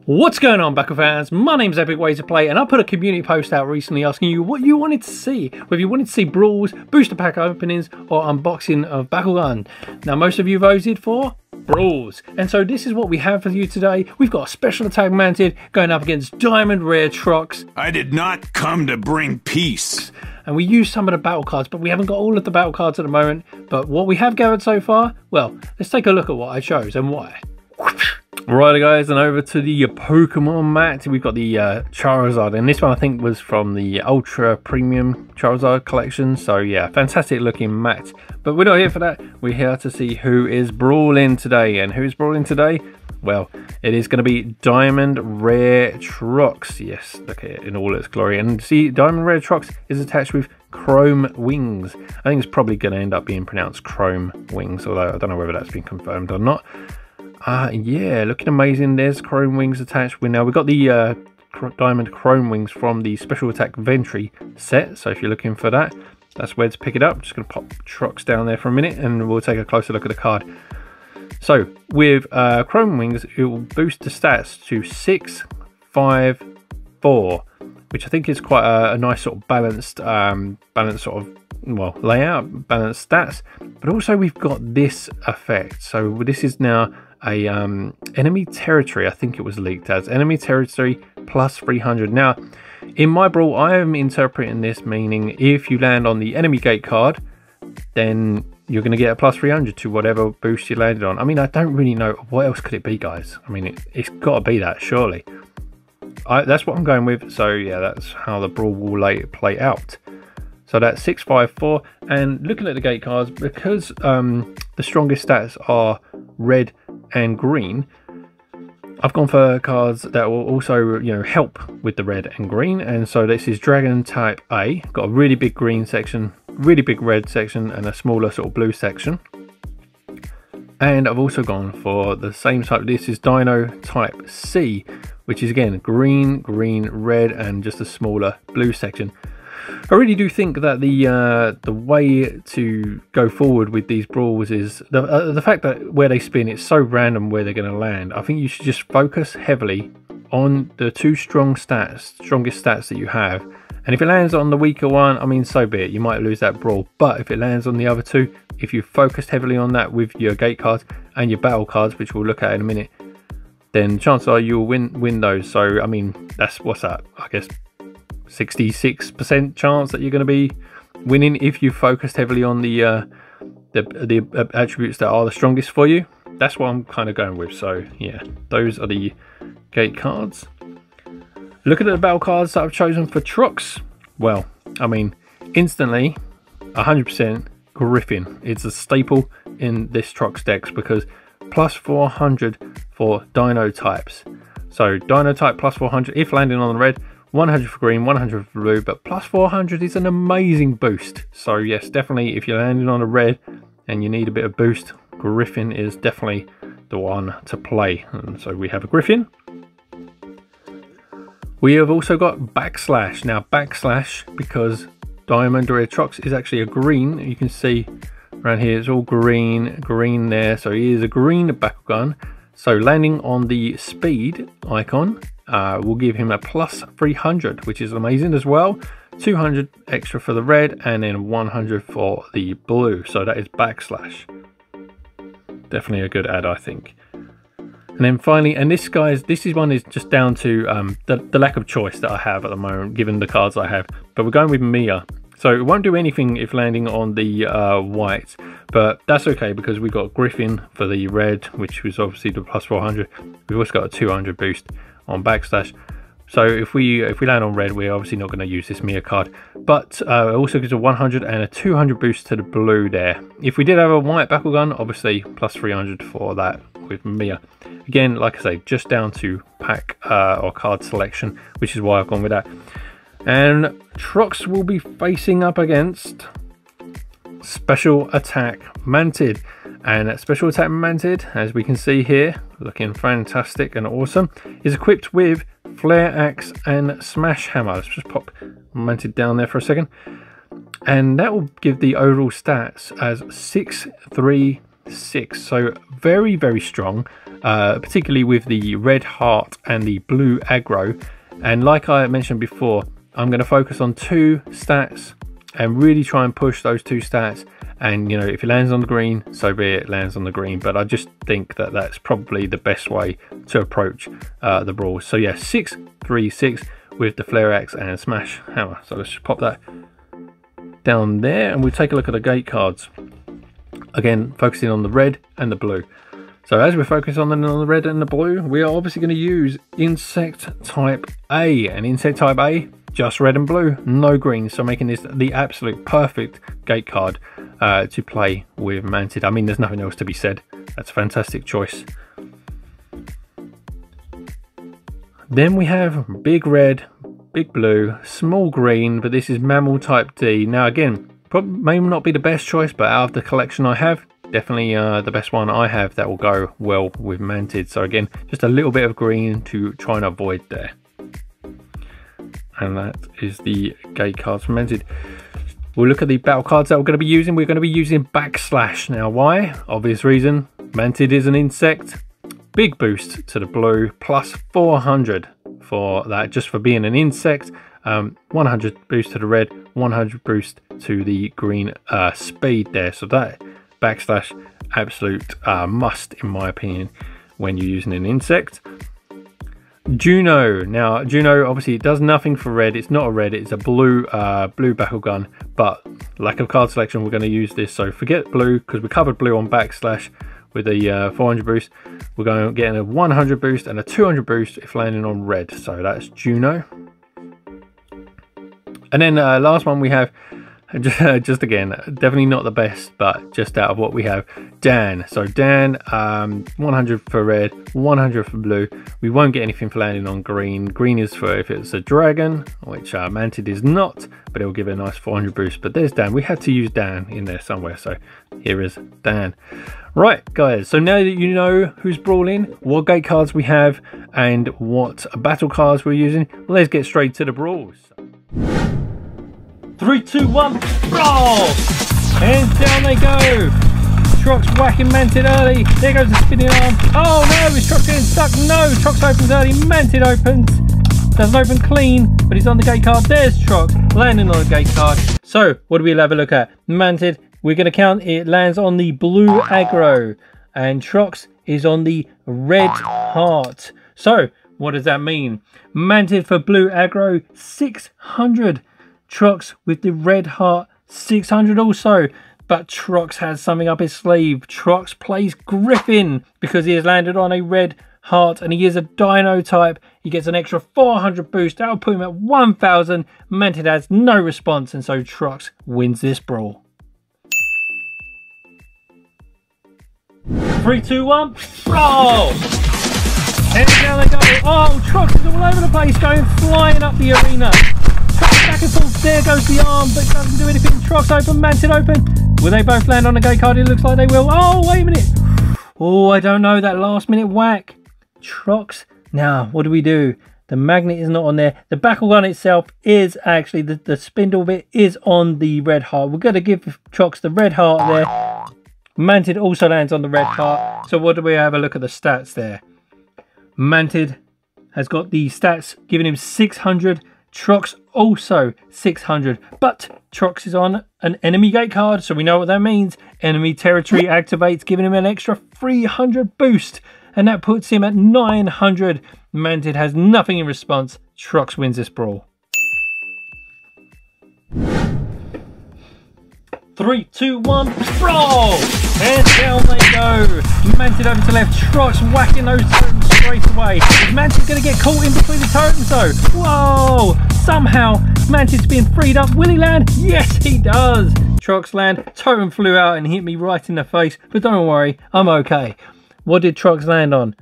What's going on, Baku fans? My name's Epic Way to Play, and I put a community post out recently asking you what you wanted to see, whether you wanted to see brawls, booster pack openings, or unboxing of Bakugan. Now, most of you voted for brawls, and so this is what we have for you today. We've got Specialattackmantid going up against Diamond Rare Trox. I did not come to bring peace. And we used some of the battle cards, but we haven't got all of the battle cards at the moment. But what we have gathered so far, well, let's take a look at what I chose and why. Right guys, and over to the Pokemon mat, we've got the Charizard, and this one I think was from the Ultra Premium Charizard collection, so yeah, fantastic looking mat. But we're not here for that, we're here to see who is brawling today. And who's brawling today? Well, it is going to be Diamond Rare Trox. Yes, look at it in all its glory. And see, Diamond Rare Trox is attached with chrome wings. I think it's probably going to end up being pronounced chrome wings, although I don't know whether that's been confirmed or not. Yeah, looking amazing. There's chrome wings attached. We've got the diamond chrome wings from the Specialattack Ventry set, so if you're looking for that, that's where to pick it up. Just going to pop Trox down there for a minute and we'll take a closer look at the card. So with chrome wings, it will boost the stats to 6, 5, 4, which I think is quite a nice sort of balanced sort of, well, layout, balanced stats. But also we've got this effect. So this is now a enemy territory. I think it was leaked as enemy territory plus 300. Now in my brawl, I am interpreting this meaning if you land on the enemy gate card, then you're going to get a plus 300 to whatever boost you landed on. I mean, I don't really know what else could it be, guys. I mean, it's got to be that, surely. That's what I'm going with. So yeah, that's how the brawl will play out. So that's 6, 5, 4. And looking at the gate cards, because the strongest stats are red and green, I've gone for cards that will also, you know, help with the red and green. And so this is Dragon type A, got a really big green section, really big red section, and a smaller sort of blue section. And I've also gone for the same type. This is Dino type C, which is again green, red, and just a smaller blue section. I really do think that the way to go forward with these brawls is the fact that where they spin, it's so random where they're going to land. I think you should just focus heavily on the two strongest stats that you have. And if it lands on the weaker one, I mean, so be it. You might lose that brawl. But if it lands on the other two, if you focused heavily on that with your gate cards and your battle cards, which we'll look at in a minute, then chances are you'll win those. So I mean, that's what's that? I guess 66% chance that you're going to be winning if you focused heavily on the attributes that are the strongest for you. That's what I'm kind of going with. So yeah, those are the gate cards. Looking at the battle cards that I've chosen for Trox, well, I mean, instantly 100% Griffin. It's a staple in this Trox decks because plus 400 for Dino types. So Dino type plus 400 if landing on the red, 100 for green, 100 for blue, but plus 400 is an amazing boost. So yes, definitely if you're landing on a red and you need a bit of boost, Griffin is definitely the one to play. And so we have a Griffin. We have also got Backslash. Now Backslash, because Diamond Rare Trox is actually a green, you can see around here it's all green there, so he is a green Bakugan. So landing on the speed icon will give him a plus 300, which is amazing as well. 200 extra for the red and then 100 for the blue. So that is Backslash. Definitely a good add, I think. And then finally, and this one is just down to the lack of choice that I have at the moment, given the cards I have. But we're going with Mia. So it won't do anything if landing on the white, but that's okay because we've got Griffin for the red, which was obviously the plus 400. We've also got a 200 boost on Backslash. So if we land on red, we're obviously not going to use this Mia card. But it also gives a 100 and a 200 boost to the blue there. If we did have a white Bakugan, obviously plus 300 for that with Mia. Again, like I say, just down to pack or card selection, which is why I've gone with that. And Trox will be facing up against Specialattackmantid. And Specialattackmantid, as we can see here, looking fantastic and awesome, is equipped with Flare Axe and Smash Hammer. Let's just pop Mantid down there for a second. And that will give the overall stats as 6, 3, 6. So very, very strong, particularly with the red heart and the blue aggro. And like I mentioned before, I'm going to focus on 2 stats and really try and push those 2 stats. And you know, if it lands on the green, so be it, lands on the green. But I just think that that's probably the best way to approach the Brawl. So yeah, 6, 3, 6 with the flare axe and smash hammer. So let's just pop that down there, and we'll take a look at the gate cards. Again, focusing on the red and the blue. So as we're focused on the red and the blue, we are obviously going to use insect type A. And insect type A, just red and blue, no green. So making this the absolute perfect gate card to play with Mantid. I mean, there's nothing else to be said. That's a fantastic choice. Then we have big red, big blue, small green, but this is mammal type D. Now again, probably may not be the best choice, but out of the collection I have, definitely the best one I have that will go well with Mantid. So again, just a little bit of green to try and avoid there. And that is the gate cards from Mantid. We'll look at the battle cards that we're going to be using. We're going to be using Backslash. Now why? Obvious reason. Mantid is an insect. Big boost to the blue, plus 400 for that, just for being an insect. 100 boost to the red, 100 boost to the green speed there. So that Backslash, absolute must in my opinion when you're using an insect. Juno. Now Juno, obviously it does nothing for red. It's not a red, it's a blue blue Bakugan, but lack of card selection, we're going to use this. So forget blue, because we covered blue on Backslash with a 400 boost. We're going to get a 100 boost and a 200 boost if landing on red. So that's Juno. And then last one we have, just again, definitely not the best, but just out of what we have, Dan. So Dan, 100 for red, 100 for blue. We won't get anything for landing on green. Green is for if it's a dragon, which Mantid is not, but it will give it a nice 400 boost. But there's Dan. We had to use Dan in there somewhere, so here is Dan. Right, guys, so now that you know who's brawling, what gate cards we have, and what battle cards we're using, let's get straight to the brawls. 3, 2, 1, brawl! And down they go. Trox whacking Mantid early. There goes the spinning arm. Oh no, is Trox getting stuck? No, Trox opens early. Mantid opens. Doesn't open clean, but he's on the gate card. There's Trox landing on the gate card. So, what do we have a look at? Mantid, we're going to count. It lands on the blue aggro. And Trox is on the red heart. So, what does that mean? Mantid for blue aggro, 600. Trox with the red heart, 600 also. But Trox has something up his sleeve. Trox plays Griffin because he has landed on a red heart and he is a dino type. He gets an extra 400 boost. That will put him at 1000. Mantid has no response, and so Trox wins this brawl. 3, 2, 1, brawl! And down they go. Oh, Trox is all over the place, going flying up the arena. Back and forth, there goes the arm, but doesn't do anything. Trox open, Mantid open. Will they both land on the gate card? It looks like they will. Oh, wait a minute. Oh, I don't know, that last minute whack. Trox, now, what do we do? The magnet is not on there. The Bakugan itself is actually, the spindle bit is on the red heart. We're going to give Trox the red heart there. Mantid also lands on the red heart. So what do we have a look at the stats there? Mantid has got the stats giving him 600. Trox also 600, but Trox is on an enemy gate card, so we know what that means. Enemy territory activates, giving him an extra 300 boost, and that puts him at 900. Mantid has nothing in response. Trox wins this brawl. 3, 2, 1, brawl! And down they go. Mantid over to left. Trox whacking those totems straight away. Is Mantid going to get caught in between the totems though? Whoa! Somehow Mantid's being freed up. Will he land? Yes, he does. Trox land. Totem flew out and hit me right in the face. But don't worry, I'm okay. What did Trox land on?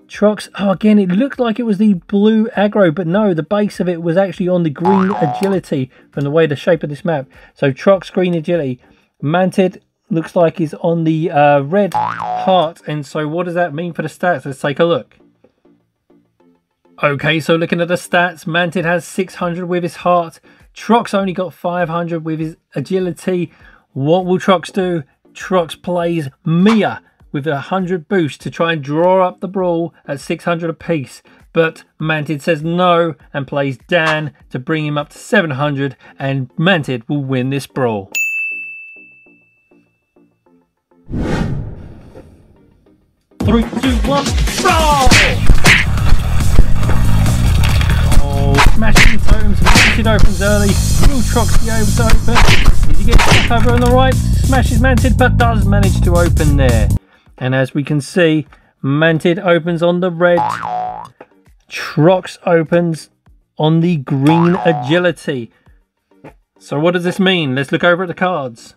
Trox, oh, again, it looked like it was the blue aggro, but no, the base of it was actually on the green agility from the way the shape of this map. So Trox green agility. Mantid looks like he's on the red heart, and so what does that mean for the stats? Let's take a look. Okay, so looking at the stats, Mantid has 600 with his heart. Trox only got 500 with his agility. What will Trox do? Trox plays Mia with 100 boost to try and draw up the Brawl at 600 apiece. But Mantid says no and plays Dan to bring him up to 700, and Mantid will win this Brawl. Three, two, one, Brawl! Oh, smashing totems. Mantid opens early. Will Trox be able to open? Did he get stuck over on the right? Smashes Mantid, but does manage to open there. And as we can see, Mantid opens on the red. Trox opens on the green agility. So what does this mean? Let's look over at the cards.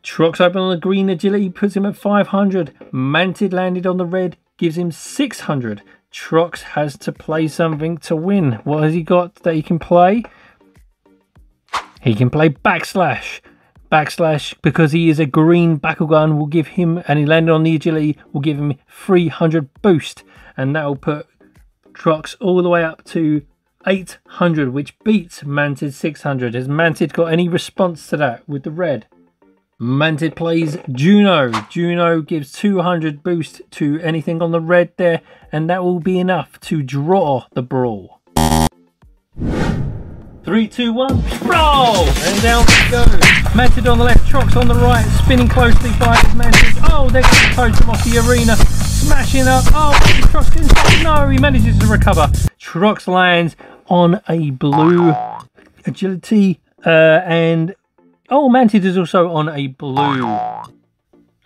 Trox opened on the green agility, puts him at 500. Mantid landed on the red, gives him 600. Trox has to play something to win. What has he got that he can play? He can play backslash. Backslash, because he is a green Bakugan, will give him, and he landed on the agility, will give him 300 boost. And that will put Trox all the way up to 800, which beats Mantid's 600. Has Mantid got any response to that with the red? Mantid plays Juno. Juno gives 200 boost to anything on the red there, and that will be enough to draw the Brawl. 3, 2, 1, Brawl! And down we go. Mantid on the left, Trox on the right, spinning closely by Mantid. Oh, there goes the totem off the arena. Smashing up. Oh, Trox gets stuck. No, he manages to recover. Trox lands on a blue agility and oh, Mantid is also on a blue.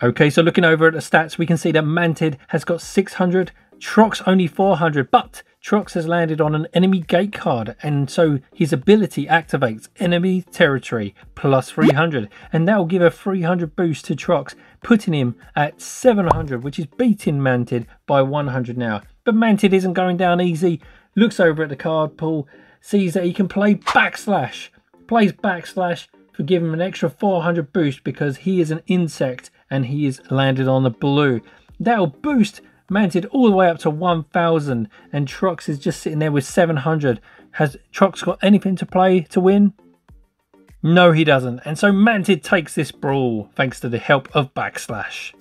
Okay, so looking over at the stats, we can see that Mantid has got 600, Trox only 400, but Trox has landed on an enemy gate card, and so his ability activates enemy territory plus 300, and that will give a 300 boost to Trox, putting him at 700, which is beating Mantid by 100 now. But Mantid isn't going down easy. Looks over at the card pool, sees that he can play backslash, plays backslash, for giving him an extra 400 boost because he is an insect and he is landed on the blue. That will boost Mantid all the way up to 1000, and Trox is just sitting there with 700. Has Trox got anything to play to win? No, he doesn't. And so Mantid takes this Brawl thanks to the help of backslash.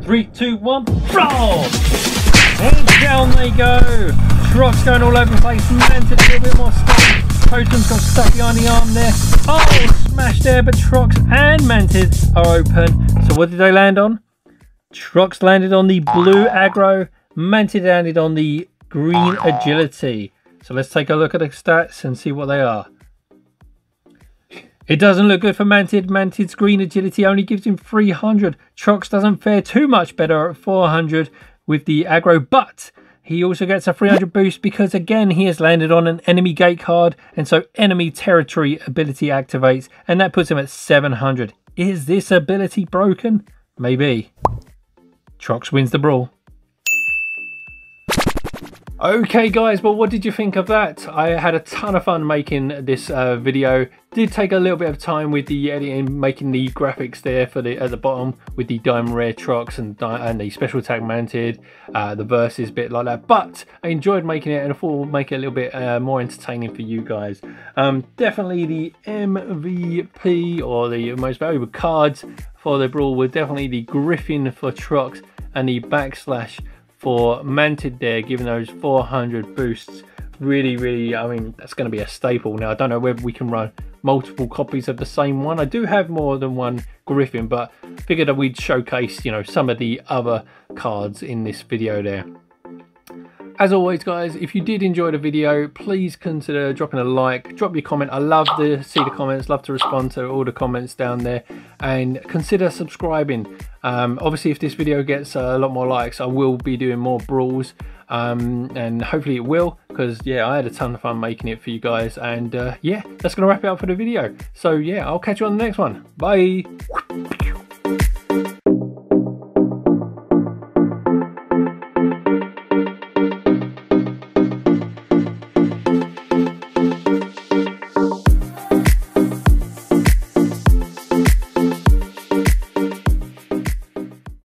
3, 2, 1, Brawl! And down they go. Trox going all over the place. Mantid a little bit more stuck. Totem's got stuck behind the arm there. Oh, smash there, but Trox and Mantid are open. So what did they land on? Trox landed on the blue aggro. Mantid landed on the green agility. So let's take a look at the stats and see what they are. It doesn't look good for Mantid. Mantid's green agility only gives him 300. Trox doesn't fare too much better at 400 with the aggro, but he also gets a 300 boost because again he has landed on an enemy gate card, and so enemy territory ability activates, and that puts him at 700. Is this ability broken? Maybe. Trox wins the Brawl. Okay guys, well what did you think of that? I had a ton of fun making this video. Did take a little bit of time with the editing, making the graphics there for the at the bottom with the Diamond Rare Trox and the Specialattackmantid, the versus bit like that. But I enjoyed making it, and I thought it would make it a little bit more entertaining for you guys. Definitely the MVP or the most valuable cards for the Brawl were definitely the Griffin for Trox and the backslash for Mantid there, giving those 400 boosts. Really, I mean, that's going to be a staple. Now, I don't know whether we can run multiple copies of the same one. I do have more than one Griffin, but figured that we'd showcase, you know, some of the other cards in this video there. As always guys, if you did enjoy the video, please consider dropping a like, drop your comment. I love to see the comments, love to respond to all the comments down there, and consider subscribing. Obviously if this video gets a lot more likes, I will be doing more brawls, and hopefully it will, because yeah, I had a ton of fun making it for you guys. And yeah, that's gonna wrap it up for the video. So yeah, I'll catch you on the next one. Bye.